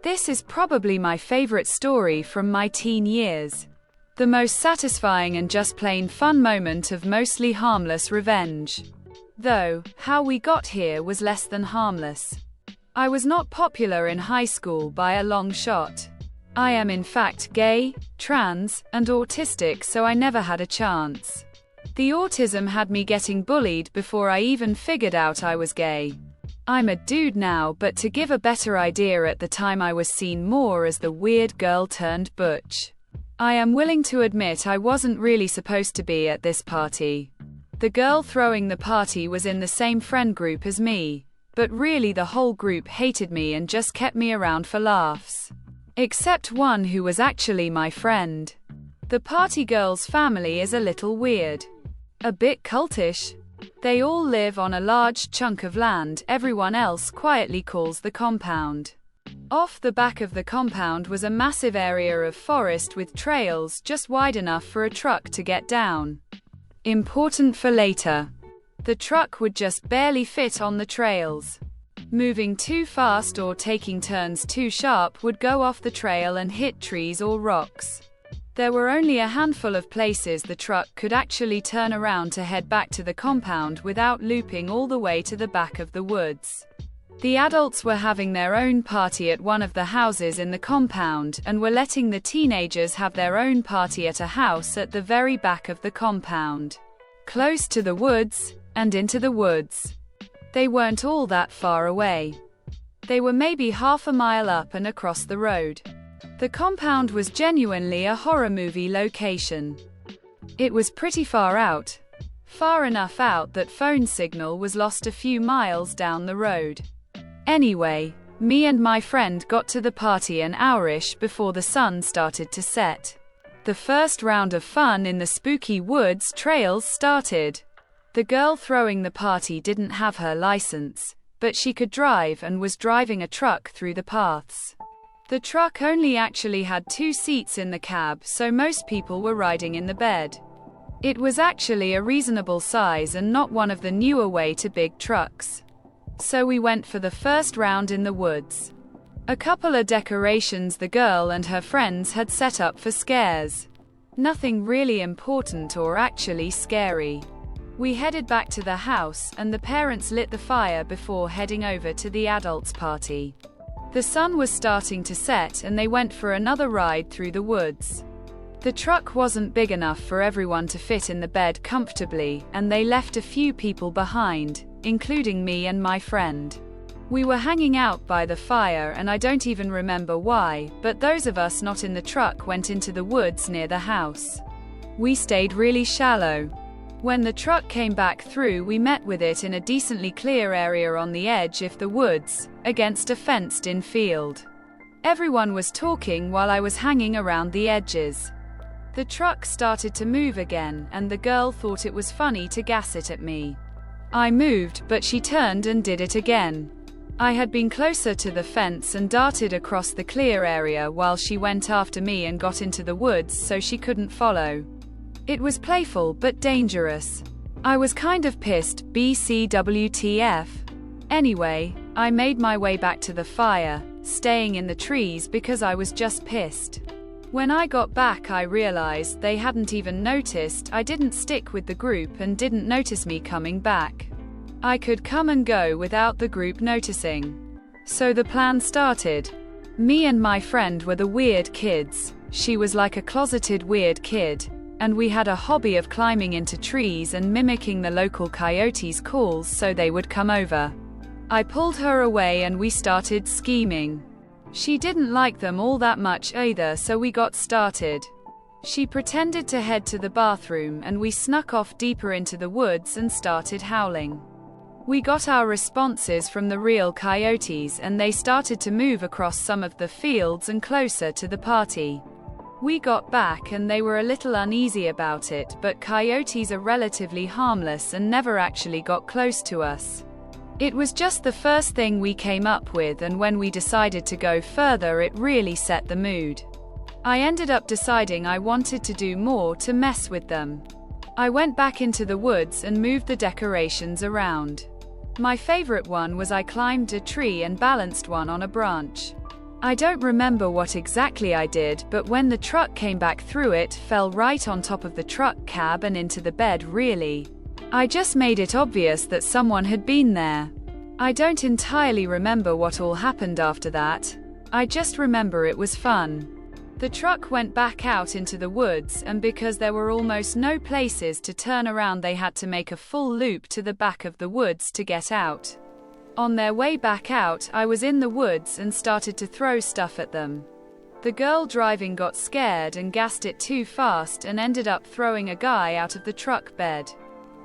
This is probably my favorite story from my teen years. The most satisfying and just plain fun moment of mostly harmless revenge. Though, how we got here was less than harmless. I was not popular in high school by a long shot. I am in fact gay, trans, and autistic, so I never had a chance. The autism had me getting bullied before I even figured out I was gay. I'm a dude now, but to give a better idea, at the time I was seen more as the weird girl turned butch. I am willing to admit I wasn't really supposed to be at this party. The girl throwing the party was in the same friend group as me, but really the whole group hated me and just kept me around for laughs. Except one who was actually my friend. The party girl's family is a little weird. A bit cultish. They all live on a large chunk of land everyone else quietly calls the compound. Off the back of the compound was a massive area of forest with trails just wide enough for a truck to get down. Important for later. The truck would just barely fit on the trails. Moving too fast or taking turns too sharp would go off the trail and hit trees or rocks. There were only a handful of places the truck could actually turn around to head back to the compound without looping all the way to the back of the woods. The adults were having their own party at one of the houses in the compound and were letting the teenagers have their own party at a house at the very back of the compound. Close to the woods, and into the woods. They weren't all that far away. They were maybe half a mile up and across the road. The compound was genuinely a horror movie location. It was pretty far out. Far enough out that phone signal was lost a few miles down the road. Anyway, me and my friend got to the party an hour-ish before the sun started to set. The first round of fun in the spooky woods trails started. The girl throwing the party didn't have her license, but she could drive and was driving a truck through the paths. The truck only actually had 2 seats in the cab, so most people were riding in the bed. It was actually a reasonable size and not one of the newer way to big trucks. So we went for the first round in the woods. A couple of decorations the girl and her friends had set up for scares. Nothing really important or actually scary. We headed back to the house and the parents lit the fire before heading over to the adults' party. The sun was starting to set and they went for another ride through the woods. The truck wasn't big enough for everyone to fit in the bed comfortably, and they left a few people behind, including me and my friend. We were hanging out by the fire and I don't even remember why, but those of us not in the truck went into the woods near the house. We stayed really shallow. When the truck came back through, we met with it in a decently clear area on the edge of the woods, against a fenced-in field. Everyone was talking while I was hanging around the edges. The truck started to move again, and the girl thought it was funny to gas it at me. I moved, but she turned and did it again. I had been closer to the fence and darted across the clear area while she went after me and got into the woods so she couldn't follow. It was playful but dangerous. I was kind of pissed, BCWTF. Anyway, I made my way back to the fire, staying in the trees because I was just pissed. When I got back, I realized they hadn't even noticed I didn't stick with the group and didn't notice me coming back. I could come and go without the group noticing. So the plan started. Me and my friend were the weird kids. She was like a closeted weird kid, and we had a hobby of climbing into trees and mimicking the local coyotes' calls so they would come over. I pulled her away and we started scheming. She didn't like them all that much either, so we got started. She pretended to head to the bathroom and we snuck off deeper into the woods and started howling. We got our responses from the real coyotes and they started to move across some of the fields and closer to the party. We got back and they were a little uneasy about it, but coyotes are relatively harmless and never actually got close to us. It was just the first thing we came up with, and when we decided to go further it really set the mood. I ended up deciding I wanted to do more to mess with them. I went back into the woods and moved the decorations around. My favorite one was I climbed a tree and balanced one on a branch. I don't remember what exactly I did, but when the truck came back through, it fell right on top of the truck cab and into the bed. Really, I just made it obvious that someone had been there. I don't entirely remember what all happened after that. I just remember it was fun. The truck went back out into the woods, and because there were almost no places to turn around, they had to make a full loop to the back of the woods to get out. On their way back out, I was in the woods and started to throw stuff at them. The girl driving got scared and gassed it too fast and ended up throwing a guy out of the truck bed.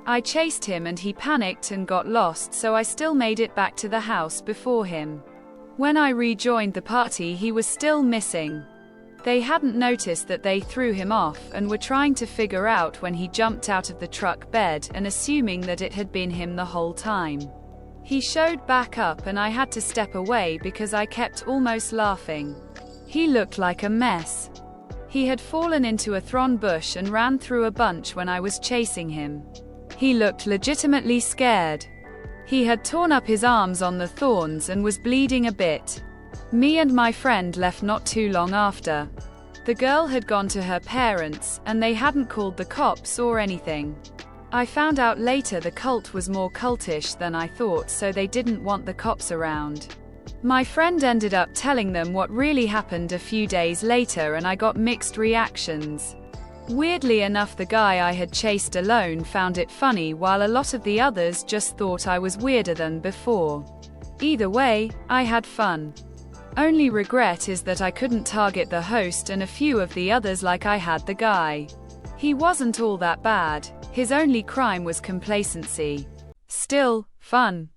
I chased him and he panicked and got lost, so I still made it back to the house before him. When I rejoined the party, he was still missing. They hadn't noticed that they threw him off and were trying to figure out when he jumped out of the truck bed and assuming that it had been him the whole time. He showed back up and I had to step away because I kept almost laughing. He looked like a mess. He had fallen into a thorn bush and ran through a bunch when I was chasing him. He looked legitimately scared. He had torn up his arms on the thorns and was bleeding a bit. Me and my friend left not too long after. The girl had gone to her parents, and they hadn't called the cops or anything. I found out later the cult was more cultish than I thought, so they didn't want the cops around. My friend ended up telling them what really happened a few days later, and I got mixed reactions. Weirdly enough, the guy I had chased alone found it funny, while a lot of the others just thought I was weirder than before. Either way, I had fun. Only regret is that I couldn't target the host and a few of the others like I had the guy. He wasn't all that bad. His only crime was complacency. Still, fun.